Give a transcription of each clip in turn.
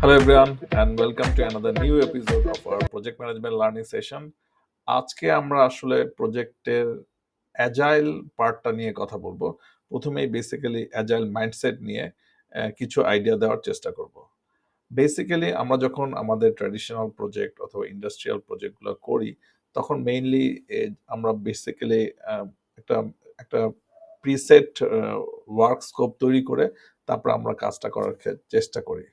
Hello everyone and welcome to another new episode of our project management learning session. আজকে আমরা আসলে প্রজেক্টের agile পার্টটা নিয়ে কথা বলবো। প্রথমেই বেসিক্যালি অ্যাজাইল মাইন্ডসেট নিয়ে কিছু আইডিয়া দেওয়ার চেষ্টা করব। বেসিক্যালি আমরা যখন আমাদের ট্র্যাডিশনাল প্রজেক্ট অথবা ইন্ডাস্ট্রিয়াল প্রজেক্টগুলো করি তখন মেইনলি আমরা বেসিক্যালি একটা একটা প্রিসেট ওয়ার্ক স্কোপ তৈরি করে তারপর আমরা কাজটা করার চেষ্টা করি।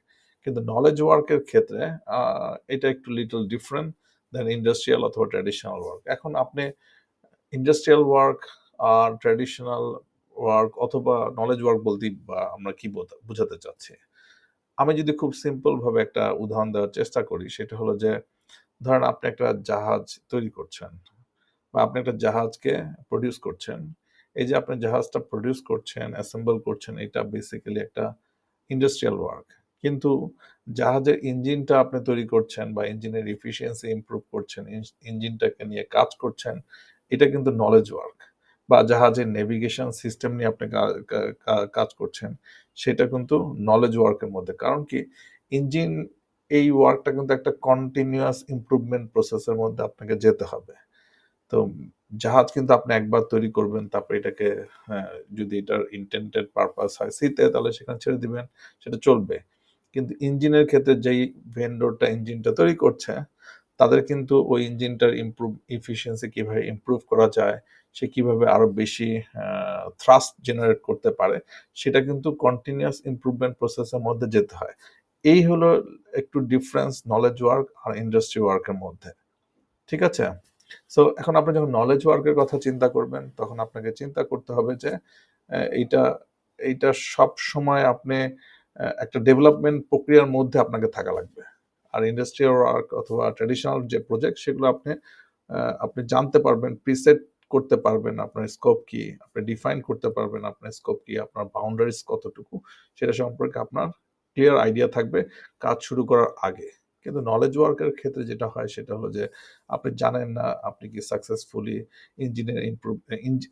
কিন্তু নলেজ ওয়ার্কের ক্ষেত্রে এটা একটু লিটল ডিফারেন্ট দেন ইন্ডাস্ট্রিয়াল অথবা ট্র্যাডিশনাল ওয়ার্ক। এখন আপনি ইন্ডাস্ট্রিয়াল ওয়ার্ক আর ট্র্যাডিশনাল ওয়ার্ক অথবা নলেজ ওয়ার্ক বলতে বা আমরা কি বোঝাতে চাচ্ছি, আমি যদি খুব সিম্পল ভাবে একটা উদাহরণ দেওয়ার চেষ্টা করি, সেটা হলো যে ধরেন আপনি একটা জাহাজ তৈরি করছেন বা আপনি একটা জাহাজকে প্রডিউস করছেন। এই যে আপনি জাহাজটা প্রডিউস করছেন, অ্যাসেম্বল করছেন, এটা বেসিক্যালি একটা ইন্ডাস্ট্রিয়াল ওয়ার্ক। কিন্তু জাহাজের ইঞ্জিনটা আপনি তৈরি করছেন বা ইঞ্জিনের এফিসিয়েন্সি ইমপ্রুভ করছেন, ইঞ্জিনটাকে নিয়ে কাজ করছেন, এটা কিন্তু নলেজ ওয়ার্ক। বা জাহাজের নেভিগেশন সিস্টেম নিয়ে আপনি কাজ করছেন, সেটা কিন্তু নলেজ ওয়ার্কের মধ্যে। কারণ কি, ইঞ্জিন এই ওয়ার্কটা কিন্তু একটা কন্টিনিউয়াস ইমপ্রুভমেন্ট প্রসেসের মধ্যে আপনাকে যেতে হবে। তো জাহাজ কিন্তু আপনি একবার তৈরি করবেন, তারপরে এটাকে যদি এটার ইন্টেন্ডেড পারপাস হয় সিতে, তাহলে সেখানে ছেড়ে দিবেন, সেটা চলবে। কিন্তু ইঞ্জিনের ক্ষেত্রে যেই ভেন্ডরটা ইঞ্জিনটা তৈরি করছে, তাদের কিন্তু ওই ইঞ্জিনটার এফিসিয়েন্সি কিভাবে ইমপ্রুভ করা যায়, সে কিভাবে আরো বেশি থ্রাস্ট জেনারেট করতে পারে, সেটা কিন্তু কন্টিনিউয়াস ইমপ্রুভমেন্ট প্রসেসের মধ্যে যেতে হয়। এই হলো একটু ডিফারেন্স নলেজ ওয়ার্ক আর ইন্ডাস্ট্রি ওয়ার্কের মধ্যে। ঠিক আছে? সো এখন আপনি যখন নলেজ ওয়ার্কের কথা চিন্তা করবেন, তখন আপনাকে চিন্তা করতে হবে যে এইটা এইটা সবসময় আপনি একটা ডেভেলপমেন্ট প্রক্রিয়ার মধ্যে আপনাকে থাকা লাগবে। আর ইন্ডাস্ট্রিয়াল ওয়ার্ক অথবা ট্র্যাডিশনাল যে প্রজেক্ট, সেগুলো আপনি জানতে পারবেন, প্রিসেট করতে পারবেন আপনার স্কোপ কি, আপনি ডিফাইন করতে পারবেন আপনার স্কোপ কি, আপনার বাউন্ডারিজ কতটুকু, সেটা সম্পর্কে আপনার ক্লিয়ার আইডিয়া থাকবে কাজ শুরু করার আগে। কিন্তু নলেজ ওয়ার্কের ক্ষেত্রে যেটা হয় সেটা হলো যে আপনি জানেন না আপনি কি সাকসেসফুলি ইঞ্জিনের ইমপ্রুভ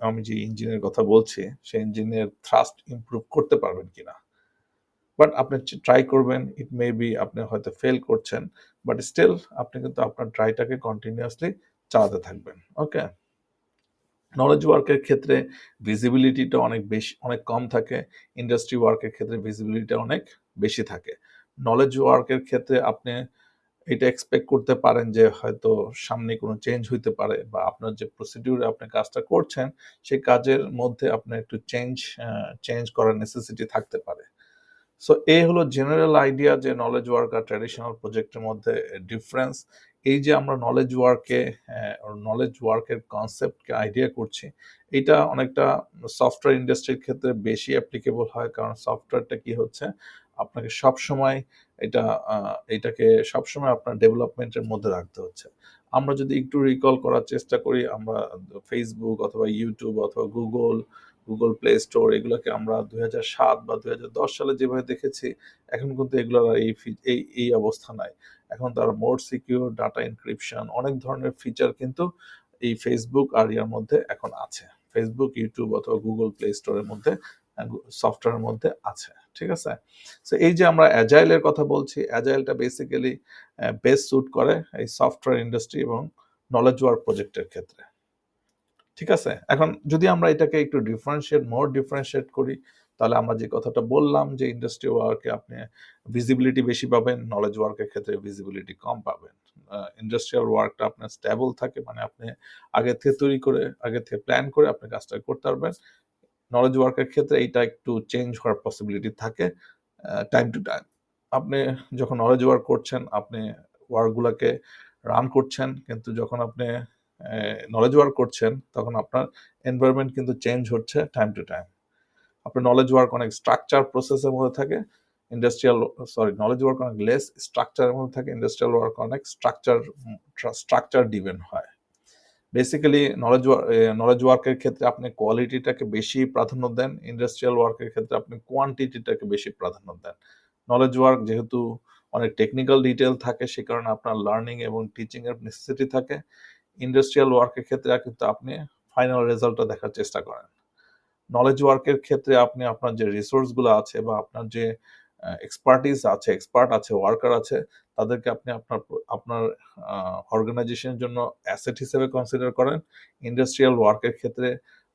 আমি যে ইঞ্জিনের কথা বলছি সেই ইঞ্জিনের থ্রাস্ট ইমপ্রুভ করতে পারবেন কিনা। বাট আপনি ট্রাই করবেন, ইট মে বি আপনি হয়তো ফেল করছেন, বাট স্টিল আপনি কিন্তু আপনার ট্রাইটাকে কন্টিনিউয়াসলি চালাতে থাকবেন। ওকে, নলেজ ওয়ার্কের ক্ষেত্রে ভিজিবিলিটিটা অনেক কম থাকে, ইন্ডাস্ট্রি ওয়ার্কের ক্ষেত্রে ভিজিবিলিটিটা অনেক বেশি থাকে। নলেজ ওয়ার্কের ক্ষেত্রে আপনি এটা এক্সপেক্ট করতে পারেন যে হয়তো সামনে কোনো চেঞ্জ হইতে পারে, বা আপনার যে প্রসিডিউরে আপনি কাজটা করছেন সেই কাজের মধ্যে আপনার একটু চেঞ্জ করার নেসেসিটি থাকতে পারে। সো এই হলো জেনারেল আইডিয়া যে নলেজ ওয়ার্ক আর ট্র্যাডিশনাল প্রজেক্টের মধ্যে ডিফারেন্স। এই যে আমরা নলেজ ওয়ার্কের কনসেপ্টকে আইডিয়া করছি, এটা অনেকটা সফটওয়্যার ইন্ডাস্ট্রির ক্ষেত্রে বেশি অ্যাপ্লিকেবল হয়। কারণ সফটওয়্যারটা কি হচ্ছে, আপনাকে সবসময় এটা এটাকে সবসময় আপনার ডেভেলপমেন্টের মধ্যে রাখতে হচ্ছে। আমরা যদি একটু রিকল করার চেষ্টা করি, আমরা ফেসবুক অথবা ইউটিউব অথবা গুগল প্লে স্টোর, এগুলোকে আমরা 2007 বা 2010 সালে যেভাবে দেখেছি, এখন কিন্তু এগুলোর আর এই অবস্থা নাই। এখন তারা মোর সিকিউর, ডাটা এনক্রিপশন, অনেক ধরনের ফিচার কিন্তু এই ফেসবুক আর ইয়ার মধ্যে এখন আছে। ফেসবুক, ইউটিউব অথবা গুগল প্লে স্টোরের মধ্যে, সফটওয়্যারের মধ্যে আছে। ঠিক আছে? সো এই যে আমরা অ্যাজাইলের কথা বলছি, অ্যাজাইলটা বেসিক্যালি বেস্ট স্যুট করে এই সফটওয়্যার ইন্ডাস্ট্রি এবং নলেজ ওয়ার্ক প্রজেক্টের ক্ষেত্রে। ঠিক আছে? এখন যদি আমরা এটাকে একটু ডিফারেন্সিয়েট করি, তাহলে আমরা যে কথাটা বললাম যে ইন্ডাস্ট্রি ওয়ার্কে আপনি ভিজিবিলিটি বেশি পাবেন, নলেজ ওয়ার্কের ক্ষেত্রে ভিজিবিলিটি কম পাবেন। ইন্ডাস্ট্রিয়াল ওয়ার্কটা আপনার স্টেবল থাকে, মানে আপনি আগে থেকে প্ল্যান করে আপনি কাজটা করতে পারবেন। নলেজ ওয়ার্কের ক্ষেত্রে এইটা একটু চেঞ্জ হওয়ার পসিবিলিটি থাকে টাইম টু টাইম। আপনি যখন নলেজ ওয়ার্ক করছেন, আপনি ওয়ার্কগুলোকে রান করছেন, কিন্তু যখন আপনি নলেজ ওয়ার্ক করছেন, তখন আপনার এনভায়রনমেন্ট কিন্তু চেঞ্জ হচ্ছে টাইম টু টাইম। আপনার নলেজ ওয়ার্ক অনেক স্ট্রাকচার প্রসেসের মধ্যে থাকে, নলেজ ওয়ার্ক অনেক লেস স্ট্রাকচারের মধ্যে থাকে, ইন্ডাস্ট্রিয়াল ওয়ার্ক অনেক স্ট্রাকচার ডিপেন্ড হয়। বেসিক্যালি নলেজ ওয়ার্কের ক্ষেত্রে আপনি কোয়ালিটিটাকে বেশি প্রাধান্য দেন, ইন্ডাস্ট্রিয়াল ওয়ার্কের ক্ষেত্রে আপনি কোয়ান্টিটিটাকে বেশি প্রাধান্য দেন। নলেজ ওয়ার্ক যেহেতু অনেক টেকনিক্যাল ডিটেল থাকে, সে কারণে আপনার লার্নিং এবং টিচিং এর নেসেসিটি থাকে। ইন্ডাস্ট্রিয়াল ওয়ার্কের ক্ষেত্রে কিন্তু আপনি ফাইনাল রেজাল্টটা দেখার চেষ্টা করেন। নলেজ ওয়ার্কের ক্ষেত্রে আপনি আপনার যে রিসোর্সগুলো আছে বা আপনার যে এক্সপার্ট আছে, ওয়ার্কার আছে, তাদেরকে আপনি আপনার অর্গানাইজেশনের জন্য অ্যাসেট হিসেবে কনসিডার করেন। ইন্ডাস্ট্রিয়াল ওয়ার্কের ক্ষেত্রে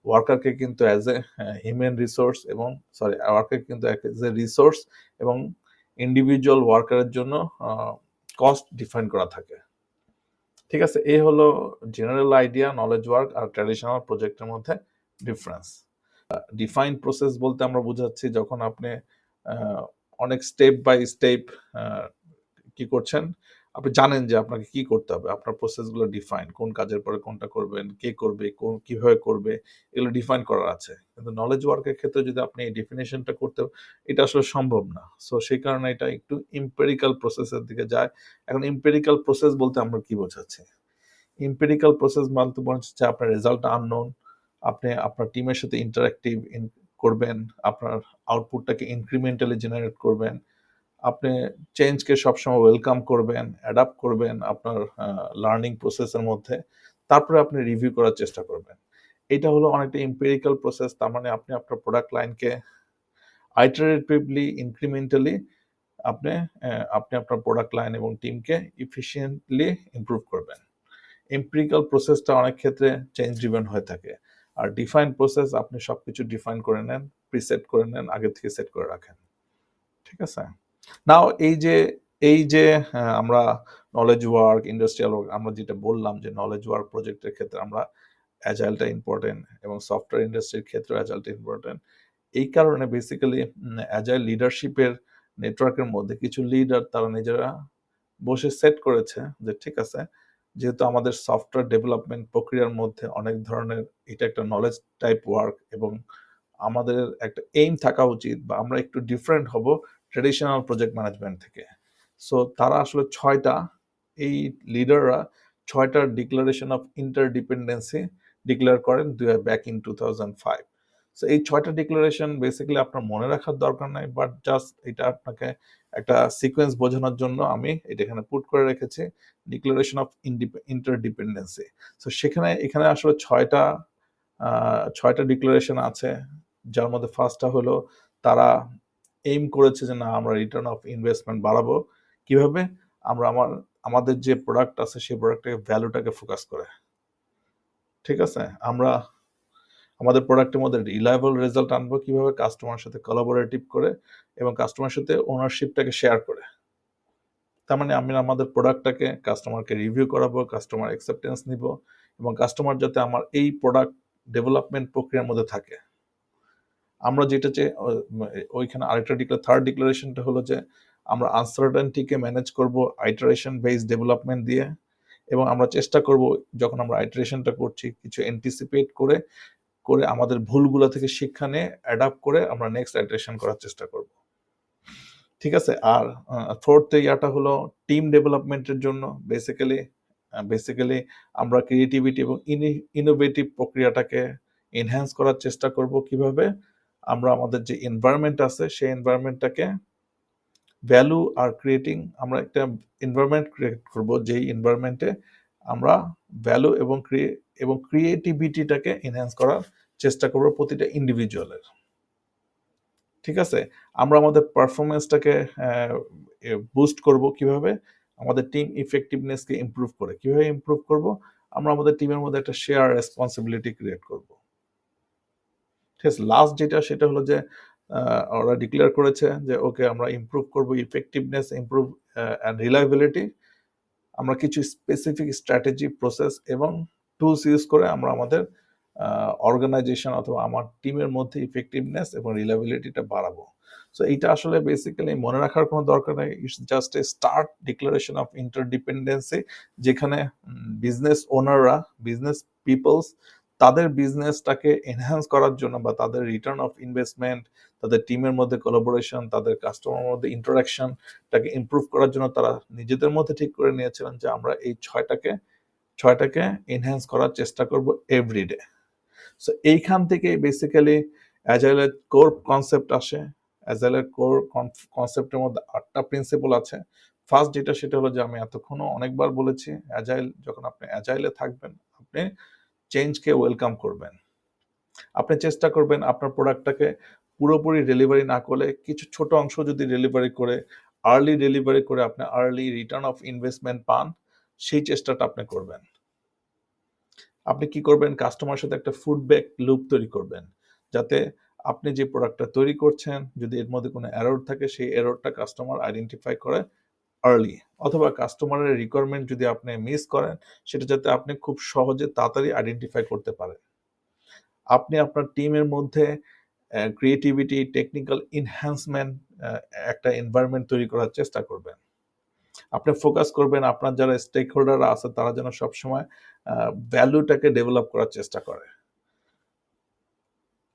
ওয়ার্কারকে কিন্তু অ্যাজ এ হিউম্যান রিসোর্স এবং ওয়ার্কারকে কিন্তু অ্যাজ এ রিসোর্স এবং ইন্ডিভিজুয়াল ওয়ার্কারের জন্য কস্ট ডিফাইন করা থাকে। ঠিক আছে, এই হলো জেনারেল আইডিয়া নলেজ ওয়ার্ক আর ট্র্যাডিশনাল প্রজেক্টের মধ্যে ডিফারেন্স। ডিফাইন প্রসেস বলতে আমরা বোঝাচ্ছি যখন আপনি অনেক স্টেপ বাই স্টেপ কি করছেন, আপনি জানেন যে আপনাকে কি করতে হবে, আপনার প্রসেসগুলো ডিফাইন, কোন কাজের পরে কোনটা করবেন, কে করবে, কিভাবে করবে, এগুলো ডিফাইন করা আছে। কিন্তু নলেজ ওয়ার্কের ক্ষেত্রে যদি আপনি এই ডেফিনেশনটা করতে, এটা আসলে সম্ভব না। সো সেই কারণে এটা একটু ইম্পেরিক্যাল প্রসেসের দিকে যায়। এখন ইম্পেরিক্যাল প্রসেস বলতে আমরা কি বোঝাচ্ছি? ইম্পেরিক্যাল প্রসেস বলতে বোঝাচ্ছে আপনার রেজাল্ট আননোন, আপনি আপনার টিমের সাথে ইন্টারঅ্যাক্টিভ করবেন, আপনার আউটপুটটাকে ইনক্রিমেন্টালি জেনারেট করবেন, আপনি চেঞ্জকে সবসময় ওয়েলকাম করবেন, অ্যাডাপ্ট করবেন আপনার লার্নিং প্রসেসের মধ্যে, তারপরে আপনি রিভিউ করার চেষ্টা করবেন। এটা হলো অনেকটা এম্পিরিক্যাল প্রসেস। তার মানে আপনি আপনার প্রোডাক্ট লাইনকে আইটারেটিভলি, ইনক্রিমেন্টালি আপনি আপনি আপনার প্রোডাক্ট লাইন এবং টিমকে ইফিশিয়েন্টলি ইমপ্রুভ করবেন। এম্পিরিক্যাল প্রসেসটা অনেক ক্ষেত্রে চেঞ্জ ড্রিভেন হয়ে থাকে। আর ডিফাইন প্রসেস আপনি সবকিছু ডিফাইন করে নেন, প্রিসেট করে নেন, আগে থেকে সেট করে রাখেন। ঠিক আছে? নাও এই যে আমরা নলেজ ওয়ার্ক, ইন্ডাস্ট্রিয়াল ওয়ার্ক, আমরা যেটা বললাম যে নলেজ ওয়ার্ক প্রজেক্টের ক্ষেত্রে আমরা অ্যাজাইলটা ইম্পর্টেন্ট এবং সফটওয়্যার ইন্ডাস্ট্রির ক্ষেত্রে অ্যাজাইলটা ইম্পর্টেন্ট। এই কারণে বেসিক্যালি অ্যাজাইল লিডারশিপের নেটওয়ার্কের মধ্যে কিছু লিডার তারা নিজেরা বসে সেট করেছে যে ঠিক আছে, যেহেতু আমাদের সফটওয়্যার ডেভেলপমেন্ট প্রক্রিয়ার মধ্যে অনেক ধরনের, এটা একটা নলেজ টাইপ ওয়ার্ক এবং আমাদের একটা এইম থাকা উচিত বা আমরা একটু ডিফারেন্ট হব ট্রেডিশনাল প্রজেক্ট ম্যানেজমেন্ট থেকে। সো তারা আসলে এই লিডাররা ৬টা ডিক্লারেশন অফ ইন্টারডিপেন্ডেন্সি ডিক্লেয়ার করেন ব্যাক ইন 2005। সো এই ৬টা ডিক্লারেশন বেসিক্যালি আপনার মনে রাখার দরকার নাই, বাট জাস্ট এটা আপনাকে একটা সিকোয়েন্স বোঝানোর জন্য আমি এটা এখানে পুট করে রেখেছি, ডিক্লারেশন অফ ইন্টারডিপেন্ডেন্সি। সো এখানে আসলে ৬টা ডিক্লারেশন আছে, যার মধ্যে ফার্স্টটা হলো তারা এইম করেছে যে না আমরা রিটার্ন অফ ইনভেস্টমেন্ট বাড়াবো। কিভাবে? আমরা আমাদের যে প্রোডাক্ট আছে সেই প্রোডাক্টের ভ্যালুটাকে ফোকাস করে। ঠিক আছে, আমরা আমাদের প্রোডাক্টের মধ্যে রিলায়েবল রেজাল্ট আনবো কিভাবে? কাস্টমার সাথে কোলাবোরেটিভ করে এবং কাস্টমার সাথে ওনারশিপটাকে শেয়ার করে। তার মানে আমি আমাদের প্রোডাক্টটাকে কাস্টমারকে রিভিউ করাবো, কাস্টমার অ্যাকসেপ্টেন্স নিব এবং কাস্টমার যাতে আমার এই প্রোডাক্ট ডেভেলপমেন্ট প্রক্রিয়ার মধ্যে থাকে। আমরা যেটা চাই ওইখানে আরেকটা থার্ড ডিক্লারেশনটা হলো যে আমরা আনসার্টেনটিকে ম্যানেজ করব আইটারেশন বেসড ডেভেলপমেন্ট দিয়ে এবং আমরা চেষ্টা করব যখন আমরা আইটারেশনটা করছি কিছু অ্যান্টিসিপেট করে আমাদের ভুলগুলো থেকে শিক্ষা নিয়ে অ্যাডাপ্ট করে আমরা নেক্সট আইটারেশন করার চেষ্টা করব। ঠিক আছে, আর ফোর্থ ইয়াটা হলো টিম ডেভেলপমেন্টের জন্য বেসিক্যালি আমরা ক্রিয়েটিভিটি এবং ইনোভেটিভ প্রক্রিয়াটাকে এনহ্যান্স করার চেষ্টা করব কিভাবে? আমরা আমাদের যে এনভায়রনমেন্ট আছে সেই এনভায়রনমেন্টটাকে ভ্যালু আর আমরা একটা এনভায়রনমেন্ট ক্রিয়েট করব যেই এনভায়রনমেন্টে আমরা ভ্যালু এবং ক্রিয়েটিভিটিটাকে এনহ্যান্স করার চেষ্টা করব প্রতিটা ইন্ডিভিজুয়ালের। ঠিক আছে, আমরা আমাদের পারফরমেন্সটাকে বুস্ট করব কিভাবে? আমাদের টিম ইফেক্টিভনেসকে ইমপ্রুভ করে। কিভাবে ইমপ্রুভ করব? আমরা আমাদের টিমের মধ্যে একটা শেয়ার রেসপন্সিবিলিটি ক্রিয়েট করব। ঠিক আছে, লাস্ট যেটা সেটা হলো যে ওরা ডিক্লেয়ার করেছে যে ওকে আমরা ইমপ্রুভ করব ইফেক্টিভনেস, ইমপ্রুভ অ্যান্ড রিলায়েবিলিটি। আমরা কিছু স্পেসিফিক স্ট্র্যাটেজি, প্রসেস এবং টুলস ইউজ করে আমরা আমাদের অর্গানাইজেশন অথবা আমার টিমের মধ্যে ইফেক্টিভনেস এবং রিলায়েবিলিটিটা বাড়াবো। সো এইটা আসলে বেসিক্যালি মনে রাখার কোনো দরকার নেই, it's just a start declaration of interdependency, যেখানে বিজনেস ওনাররা, বিজনেস পিপলস তাদের বিজনেসটাকে এনহ্যান্স করার জন্য বা তাদের রিটার্ন অফ ইনভেস্টমেন্ট, তাদের টিমের মধ্যে কোলাবোরেশন, তাদের কাস্টমারের মধ্যে ইন্টারাকশনটাকে ইমপ্রুভ করার জন্য তারা নিজেদের মধ্যে ঠিক করে নিয়েছিলেন যে আমরা এই ছয়টাকে এনহ্যান্স করার চেষ্টা করব এভরিডে। সো এইখান থেকে বেসিক্যালি অ্যাজাইলের কোর কনসেপ্ট আসে। অ্যাজাইলের কোর কনসেপ্টের মধ্যে 8টা প্রিন্সিপল আছে। ফার্স্ট যেটা সেটা হলো যে আমি এতক্ষণও অনেকবার বলেছি, যখন আপনি অ্যাজাইলে থাকবেন আপনি চেঞ্জকে ওয়েলকাম করবেন। আপনি চেষ্টা করবেন আপনার প্রোডাক্টটাকে পুরোপুরি ডেলিভারি না করলে কিছু ছোট অংশ যদি ডেলিভারি করে, আর্লি ডেলিভারি করে আপনি আর্লি রিটার্ন অফ ইনভেস্টমেন্ট পান, সেই চেষ্টাটা আপনি করবেন। আপনি কি করবেন? কাস্টমারের সাথে একটা ফিডব্যাক লুপ তৈরি করবেন। যাতে আপনি যে প্রোডাক্টটা তৈরি করছেন, যদি এর মধ্যে কোনো এরর থাকে, সেই এররটা কাস্টমার আইডেন্টিফাই করে আর্লি। অথবা কাস্টমারের রিকোয়ারমেন্ট যদি আপনি মিস করেন, সেটা যাতে আপনি খুব সহজে তাড়াতাড়ি আইডেন্টিফাই করতে পারেন। আপনি আপনার টিমের মধ্যে ক্রিয়েটিভিটি, টেকনিক্যাল এনহ্যান্সমেন্ট একটা এনভায়রনমেন্ট তৈরি করার চেষ্টা করবেন। আপনি ফোকাস করবেন আপনার যারা স্টেক হোল্ডাররা আছে তারা যেন সবসময় ভ্যালুটাকে ডেভেলপ করার চেষ্টা করে।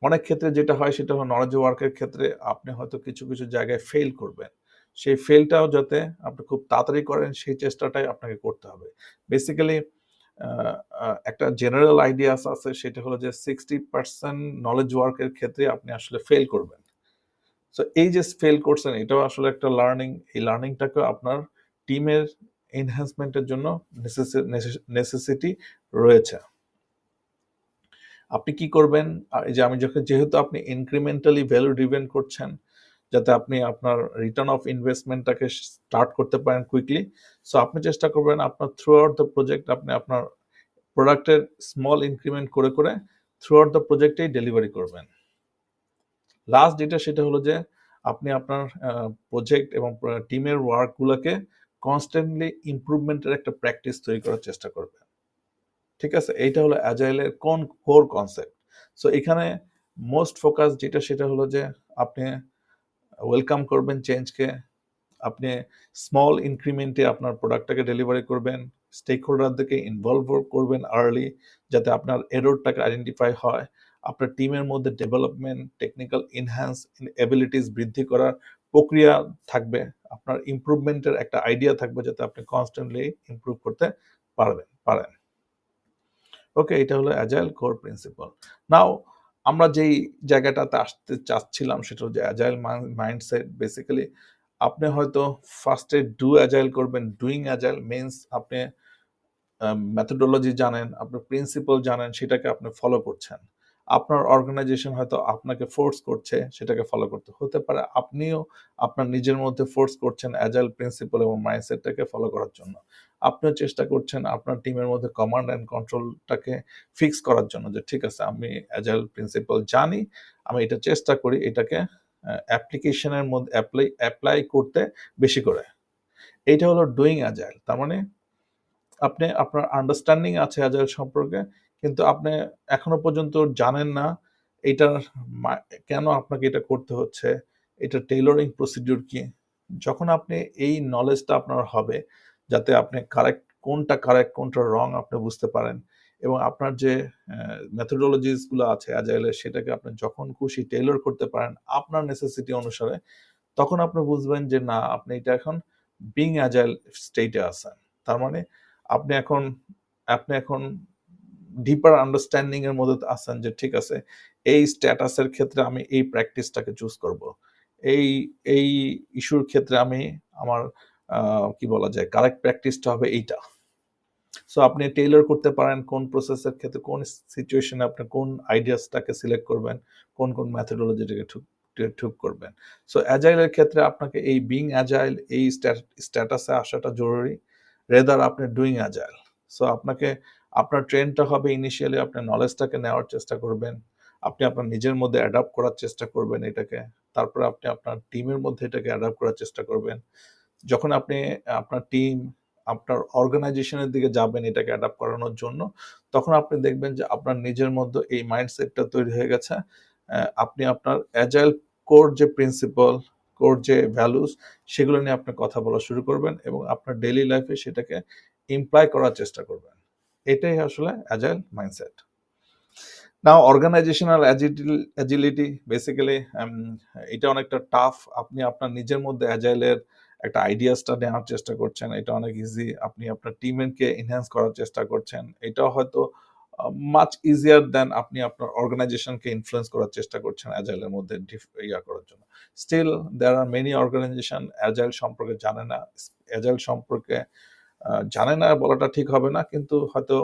অনেক ক্ষেত্রে যেটা হয় সেটা হলো নলেজ ওয়ার্কের ক্ষেত্রে আপনি হয়তো কিছু, কিছু জায়গায় ফেইল করবেন। সেই ফেইলটাও যাতে আপনি খুব তাড়াতাড়ি করেন সেই চেষ্টাটাই আপনাকে করতে হবে। বেসিক্যালি আ আ একটা জেনারেল আইডিয়াস আছে সেটা হলো যে 60% নলেজ ওয়ার্কের ক্ষেত্রে আপনি আসলে ফেইল করবেন। সো এই যে ফেইল করছেন এটাও আসলে একটা লার্নিং। এই লার্নিংটাকেও আপনার টিমের এনহ্যান্সমেন্ট এর জন্য নেসেসিটি রয়েছে। আপনি কি করবেন? এই যে আমি যেহেতু আপনি ইনক্রিমেন্টালি ভ্যালু ড্রিভেন করছেন, যাতে আপনি আপনার রিটার্ন অফ ইনভেস্টমেন্টটাকে স্টার্ট করতে পারেন কুইকলি। সো আপনি চেষ্টা করবেন আপনার থ্রু আউট দ্য প্রজেক্ট আপনি আপনার প্রোডাক্টের স্মল ইনক্রিমেন্ট করে, করে থ্রু আউট দ্য প্রজেক্টেই ডেলিভারি করবেন। লাস্ট যেটা সেটা হলো যে আপনি আপনার প্রজেক্ট এবং টিমের ওয়ার্ক গুলাকে কনস্ট্যান্টলি ইমপ্রুভমেন্টের একটা প্র্যাকটিস তৈরি করার চেষ্টা করবেন। ঠিক আছে? এইটা হলো অ্যাজাইলের কোর কনসেপ্ট। সো এখানে মোস্ট ফোকাস যেটা সেটা হলো যে আপনি ওয়েলকাম করবেন চেঞ্জকে। আপনি স্মল ইনক্রিমেন্টে আপনার প্রোডাক্টটাকে ডেলিভারি করবেন। স্টেক হোল্ডারদেরকে ইনভলভ করবেন আর্লি যাতে আপনার এররটাকে আইডেন্টিফাই হয়। আপনার টিমের মধ্যে ডেভেলপমেন্ট, টেকনিক্যাল এনহ্যান্স এবিলিটিস বৃদ্ধি করার প্রক্রিয়া থাকবে। আপনার ইমপ্রুভমেন্টের একটা আইডিয়া থাকবে যাতে আপনি কনস্ট্যান্টলি ইমপ্রুভ করতে পারেন। ওকে, এটা হলো অ্যাজাইল কোর প্রিন্সিপাল। নাও আমরা যেই জায়গাটাতে আসতে চাচ্ছিলাম সেটা হচ্ছে অ্যাজাইল মাইন্ডসেট। বেসিক্যালি আপনি হয়তো ফার্স্টে ডু অ্যাজাইল করবেন। ডুইং অ্যাজাইল মিনস আপনি মেথোডোলজি জানেন, আপনার প্রিন্সিপাল জানেন, সেটাকে আপনি ফলো করছেন। আপনার অর্গানাইজেশন হয়তো আপনাকে ফোর্স করছে সেটাকে ফলো করতে। হতে পারে আপনিও আপনার নিজের মধ্যে ফোর্স করছেন অ্যাজাইল প্রিন্সিপাল এবং মাইন্ডসেটটাকে ফলো করার জন্য। আপনিও চেষ্টা করছেন আপনার টিমের মধ্যে কমান্ড অ্যান্ড কন্ট্রোলটাকে ফিক্স করার জন্য যে ঠিক আছে আমি অ্যাজাইল প্রিন্সিপাল জানি, আমি এটা চেষ্টা করি এটাকে অ্যাপ্লিকেশনের মধ্যে এপ্লাই করতে বেশি করে। এইটা হলো ডুইং অ্যাজাইল। তার মানে আপনি আপনার আন্ডারস্ট্যান্ডিং আছে অ্যাজাইল সম্পর্কে, কিন্তু আপনি এখনো পর্যন্ত জানেন না এইটার কেন আপনাকে এটা করতে হচ্ছে, এটার টেইলরিং প্রসিডিউর কি? যখন আপনি এই নলেজটা আপনার হবে, যাতে আপনি কারেক্ট, কোনটা রং আপনি বুঝতে পারেন এবং আপনার যে মেথোডোলজিস গুলো আছে অ্যাজাইলের সেটাকে আপনি যখন খুশি টেইলর করতে পারেন আপনার নেসেসিটি অনুসারে, তখন আপনি বুঝবেন যে না আপনি এটা এখন বিং অ্যাজাইল স্টেটে আছেন। তার মানে আপনি এখন আপনি এখন ডিপার আন্ডারস্ট্যান্ডিং এর মধ্যে আছেন যে ঠিক আছে এই স্ট্যাটাসের ক্ষেত্রে আমি এই প্র্যাকটিসটাকে চুজ করব। এই এই ইস্যুর ক্ষেত্রে আমি আমার কি বলা যায় কারেক্ট প্র্যাকটিসটা হবে এইটা। সো আপনি টেইলর করতে পারেন কোন প্রসেসের ক্ষেত্রে কোন সিচুয়েশনে আপনি কোন আইডিয়াসটাকে সিলেক্ট করবেন, কোন মেথোডোলজিটাকে ঠিক করবেন। সো অ্যাজাইল এর ক্ষেত্রে আপনাকে এই বিং অ্যাজাইল এই স্ট্যাটাসে আসাটা জরুরি। রেদার আপনি ডুইং অ্যাজাইল। সো আপনাকে আপনার ট্রেন্ডটা হবে ইনিশিয়ালি আপনি নলেজটাকে নেওয়ার চেষ্টা করবেন। আপনি আপনার নিজের মধ্যে অ্যাডপ্ট করার চেষ্টা করবেন এটাকে। তারপরে আপনি আপনার টিমের মধ্যে এটাকে অ্যাডপ্ট করার চেষ্টা করবেন। যখন আপনি আপনার টিম, আপনার অর্গানাইজেশনের দিকে যাবেন এটাকে অ্যাডপ্ট করানোর জন্য, তখন আপনি দেখবেন যে আপনার নিজের মধ্যে এই মাইন্ডসেটটা তৈরি হয়ে গেছে। আপনি আপনার অ্যাজাইল কোর যে প্রিন্সিপাল, কোর যে ভ্যালুস সেগুলো নিয়ে আপনি কথা বলা শুরু করবেন এবং আপনার ডেইলি লাইফে সেটাকে ইমপ্লয় করার চেষ্টা করবেন। এটাই আসলে অ্যাজাইল মাইন্ডসেট। নাও অর্গানাইজেশনাল অ্যাজিলিটি বেসিক্যালি এটা অনেকটা টাফ। আপনি আপনার নিজের মধ্যে অ্যাজাইলের একটা আইডিয়াসটা নেওয়ার চেষ্টা করছেন। এটা অনেক ইজি। আপনি আপনার টিমকে এনহ্যান্স করার চেষ্টা করছেন। এটাও হয়তো মাচ ইজিয়ার দ্যান আপনি আপনার অর্গানাইজেশনকে ইনফ্লুয়েন্স করার চেষ্টা করছেন অ্যাজাইলের মধ্যে করার জন্য। Still there are many organization agile সম্পর্কে জানে না। অ্যাজাইল সম্পর্কে জানে না বলাটা ঠিক হবে না। কিন্তু হয়তো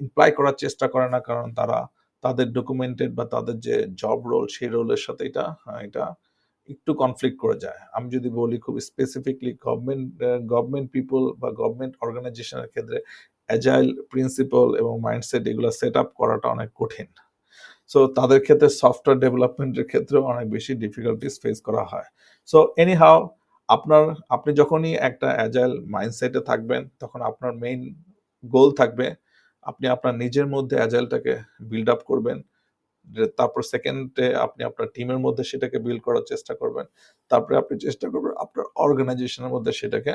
ইমপ্লাই করার চেষ্টা করে না কারণ তারা তাদের ডকুমেন্টেড বা তাদের যে জব রোল সেই রোলের সাথে এটা একটু কনফ্লিক্ট করে যায়। আমি যদি বলি খুব স্পেসিফিকলি গভর্নমেন্ট পিপল বা গভর্নমেন্ট অর্গানাইজেশনের ক্ষেত্রে অ্যাজাইল প্রিন্সিপাল এবং মাইন্ডসেট এগুলো সেট আপ করাটা অনেক কঠিন। সো তাদের ক্ষেত্রে সফটওয়্যার ডেভেলপমেন্টের ক্ষেত্রেও অনেক বেশি ডিফিকাল্টিস ফেস করা হয়। সো এনিহাউ আপনি যখনই একটা অ্যাজাইল মাইন্ডসেটে থাকবেন তখন আপনার মেইন গোল থাকবে আপনি আপনার নিজের মধ্যে অ্যাজাইলটাকে বিল্ড আপ করবেন। তারপর সেকেন্ডে আপনি আপনার টিমের মধ্যে সেটাকে বিল্ড করার চেষ্টা করবেন। তারপরে আপনি চেষ্টা করবেন আপনার অর্গানাইজেশনের মধ্যে সেটাকে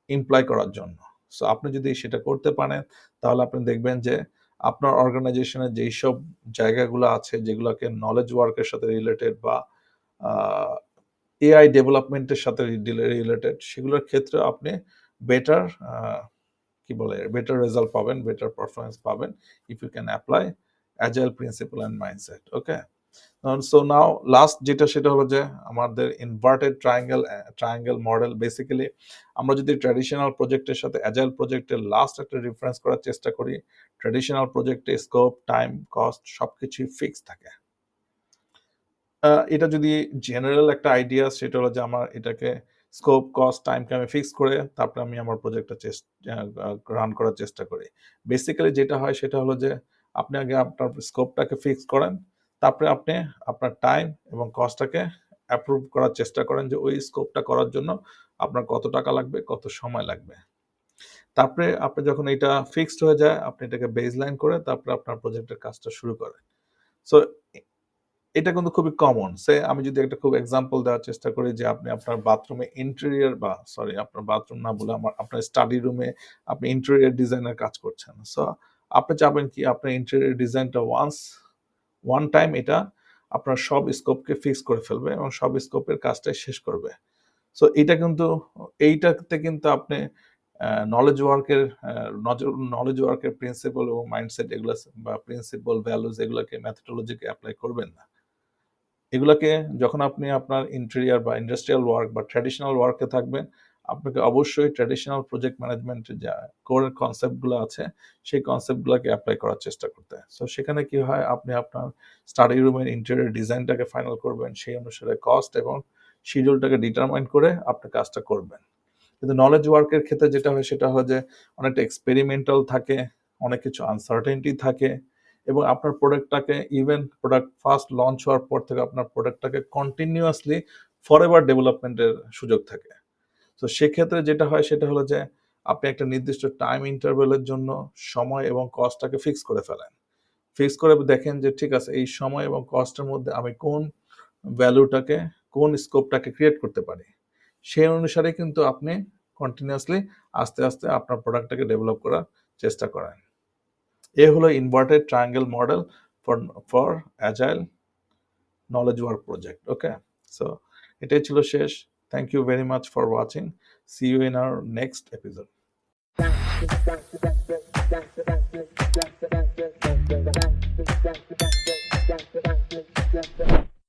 ইমপ্লয় করার জন্য। সো আপনি যদি সেটা করতে পারেন তাহলে আপনি দেখবেন যে আপনার অর্গানাইজেশনের যেইসব জায়গাগুলো আছে যেগুলোকে নলেজ ওয়ার্কের সাথে রিলেটেড বা এআই ডেভেলপমেন্টের সাথে রিলেটেড সেগুলোর ক্ষেত্রে আপনি বেটার বেটার রেজাল্ট পাবেন, বেটার পারফরমেন্স পাবেন if you can apply agile principle and mindset. Okay, so now last যেটা সেটা হলো যে আমাদের ইনভার্টেড ট্রায়াঙ্গেল মডেল। বেসিক্যালি আমরা যদি ট্র্যাডিশনাল প্রজেক্টের সাথে অ্যাজাইল প্রজেক্টের লাস্ট একটা রেফারেন্স করার চেষ্টা করি, ট্র্যাডিশনাল প্রজেক্টে স্কোপ, টাইম, কস্ট সবকিছুই ফিক্স থাকে। এটা যদি জেনারেল একটা আইডিয়া সেটা হলো যে আমার এটাকে স্কোপ, কস্ট, টাইমকে আমি ফিক্স করে তারপরে আমি আমার প্রজেক্টটা রান করার চেষ্টা করি। বেসিক্যালি যেটা হয় সেটা হলো যে আপনি আগে আপনার স্কোপটাকে ফিক্স করেন, তারপরে আপনি আপনার টাইম এবং কস্টটাকে অ্যাপ্রুভ করার চেষ্টা করেন যে ওই স্কোপটা করার জন্য আপনার কত টাকা লাগবে, কত সময় লাগবে। তারপরে আপনি যখন এটা ফিক্সড হয়ে যায় আপনি এটাকে বেসলাইন করে তারপরে আপনার প্রজেক্টের কাজটা শুরু করেন। সো এটা কিন্তু খুবই কমন। আমি যদি একটা খুব এক্সাম্পল দেওয়ার চেষ্টা করি যে আপনি আপনার বাথরুমে ইন্টেরিয়র বা সরি আপনার বাথরুম না বলে আপনার স্টাডি রুমে আপনি ইন্টেরিয়র ডিজাইনের কাজ করছেন। সো আপনি চাবেন কি আপনার ইন্টেরিয়র ডিজাইনটা ওয়ান টাইম এটা আপনার সব স্কোপকে ফিক্স করে ফেলবে এবং সব স্কোপের কাজটাই শেষ করবে। সো এইটাতে কিন্তু আপনি নলেজ ওয়ার্কের প্রিন্সিপাল এবং মাইন্ডসেট এগুলো বা প্রিন্সিপাল ভ্যালুজ এগুলোকে মেথোডোলজিকে অ্যাপ্লাই করবেন না। এগুলাকে যখন আপনি আপনার ইন্টেরিয়র বা ইন্ডাস্ট্রিয়াল ওয়ার্ক বা ট্র্যাডিশনাল ওয়ার্কে থাকবেন, আপনাকে অবশ্যই ট্র্যাডিশনাল প্রজেক্ট ম্যানেজমেন্টের যা কোর কনসেপ্টগুলো আছে, সেই কনসেপ্টগুলোকে অ্যাপ্লাই করার চেষ্টা করতে হয়। সো সেখানে কি হয়, আপনি আপনার স্টাডি রুমের ইন্টেরিয়র ডিজাইনটাকে ফাইনাল করবেন, সেই অনুসারে কস্ট এবং শিডিউলটাকে ডিটারমাইন করে আপনি কাজটা করবেন। কিন্তু নলেজ ওয়ার্কের ক্ষেত্রে যেটা হয় সেটা হয় যে অনেকটা এক্সপেরিমেন্টাল থাকে, অনেক কিছু আনসার্টেনটি থাকে এবং আপনার প্রোডাক্ট ফার্স্ট লঞ্চ হওয়ার পর থেকে আপনার প্রোডাক্টটাকে কন্টিনিউয়াসলি ফরএভার ডেভেলপমেন্টের সুযোগ থাকে। তো সেক্ষেত্রে যেটা হয় সেটা হলো যে আপনি একটা নির্দিষ্ট টাইম ইন্টারভ্যালের জন্য সময় এবং কস্টটাকে ফিক্স করে ফেলেন। ফিক্স করে দেখেন যে ঠিক আছে এই সময় এবং কস্টের মধ্যে আমি কোন ভ্যালুটাকে, কোন স্কোপটাকে ক্রিয়েট করতে পারি। সেই অনুসারে কিন্তু আপনি কন্টিনিউয়াসলি আস্তে আস্তে আপনার প্রোডাক্টটাকে ডেভেলপ করার চেষ্টা করেন। এ হলো inverted triangle model for agile knowledge work project. Okay, so এটাই ছিল শেষ। Thank you very much for watching. See you in our next episode.